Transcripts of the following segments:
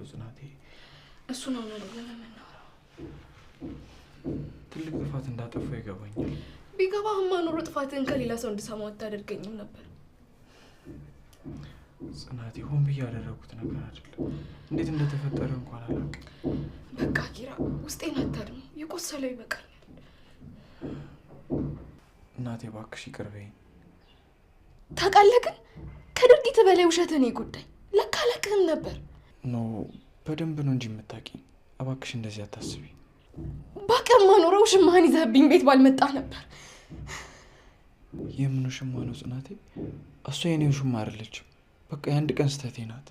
ጽናቴ። እሱ ነው ለምንናወራው? ትልቅ ጥፋት እንዳጠፋ ይገባኛል። ቢገባህማ ኖሮ ጥፋትን ከሌላ ሰው እንድሰማው አታደርገኝም ነበር። ጽናቴ ሆን ብዬ ያደረኩት ነገር አይደለም። እንዴት እንደተፈጠረ እንኳን አላውቅም። በቃ ኪራ ውስጤን አታድም። የቆሰለው ይበቃኛል። እናቴ እባክሽ ይቅር በይኝ። ታውቃለህ ግን ከድርጊት በላይ ውሸትህ ነው የጎዳኝ። ለካ አላውቅህም ነበር። ኖ በደንብ ነው እንጂ የምታውቂኝ። እባክሽ እንደዚህ አታስቢ። ባቀማ ኖሮ ውሽማህን ይዘህብኝ ቤት ባልመጣ ነበር። የምን ውሽማ ነው ጽናቴ? እሷ የኔ ውሽማ አይደለችም። በቃ የአንድ ቀን ስህተቴ ናት።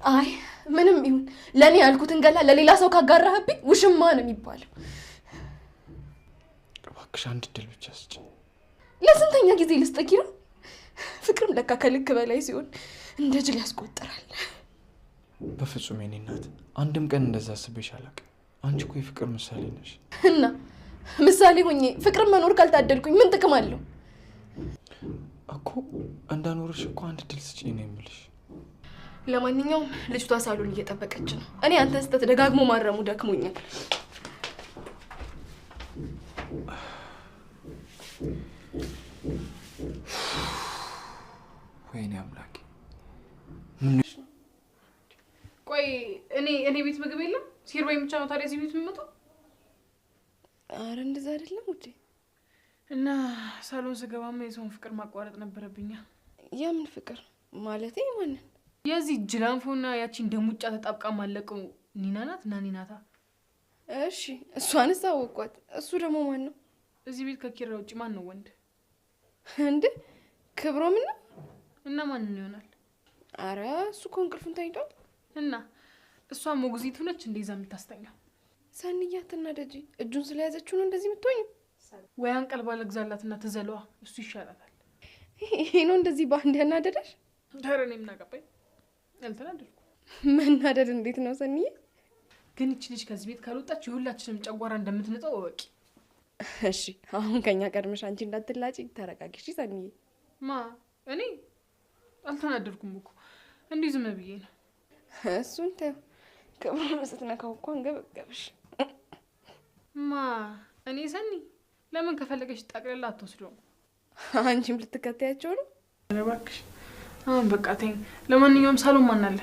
አይ ምንም ይሁን ለእኔ ያልኩትን ገላ ለሌላ ሰው ካጋራህብኝ ውሽማ ነው የሚባለው። እባክሽ አንድ እድል ብቻ ስጭ። ለስንተኛ ጊዜ ልስጥ ኪራ? ፍቅርም ለካ ከልክ በላይ ሲሆን እንደ ጅል ያስቆጥራል። በፍጹም የኔ እናት አንድም ቀን እንደዛ አስቤሽ አላውቅም። አንቺ እኮ የፍቅር ምሳሌ ነሽ። እና ምሳሌ ሆኜ ፍቅርን መኖር ካልታደልኩኝ ምን ጥቅም አለው? እኮ እንዳኖርሽ እኮ አንድ እድል ስጪኝ ነው የምልሽ። ለማንኛውም ልጅቷ ሳሎን እየጠበቀች ነው። እኔ አንተን ስህተት ደጋግሞ ማረሙ ደክሞኛል። ወይኔ አምላኬ። ቆይ እኔ ቤት ምግብ የለም? ሲርበኝ ብቻ ነው ታዲያ እዚህ ቤት የምመጣው? አረ እንደዛ አይደለም ውዴ። እና ሳሎን ስገባማ የሰውን ፍቅር ማቋረጥ ነበረብኛ። የምን ፍቅር ማለቴ? ማንን? የዚህ ጅላንፎና ያቺን ደሙጫ ተጣብቃ ማለቀው ኒና ናት እና ኒናታ። እሺ እሷንስ አወቋት። እሱ ደግሞ ማን ነው? እዚህ ቤት ከኪራ ውጭ ማን ነው ወንድ? እንዴ ክብሮም ነው። እና ማን ይሆናል? አረ እሱ እኮ እንቅልፉን ተኝቷል። እና እሷ ሞግዚቱ ነች እንደዛ የምታስተኛው። ሰንያትና ደጂ እጁን ስለያዘችው ነው እንደዚህ የምትሆኝው። ወይ አንቀልባ ለግዛላትና ተዘለዋ፣ እሱ ይሻላታል። ይሄ ነው እንደዚህ ባንድ ያናደደሽ? ዳር እኔ ምን አገባኝ? አልተናደድኩም። መናደድ እንዴት ነው ሰንዬ? ግን እቺ ልጅ ከዚህ ቤት ካልወጣች የሁላችንም ጨጓራ እንደምትነጠው እወቂ። እሺ አሁን ከኛ ቀድመሽ አንቺ እንዳትላጪ ተረጋጊ እሺ ሰንዬ። እኔ አልተናደድኩም እኮ እንዲህ ዝም ብዬ ነው። እሱን ተይው። ክብሩን ስትነካው እኮ አንገበገብሽ። እኔ ሰኒ ለምን ከፈለገሽ ጠቅልላ አትወስደውም? አንቺም ልትከታያቸው ነው? እባክሽ አሁን በቃ ተይኝ። ለማንኛውም ሳሎን ማን አለ?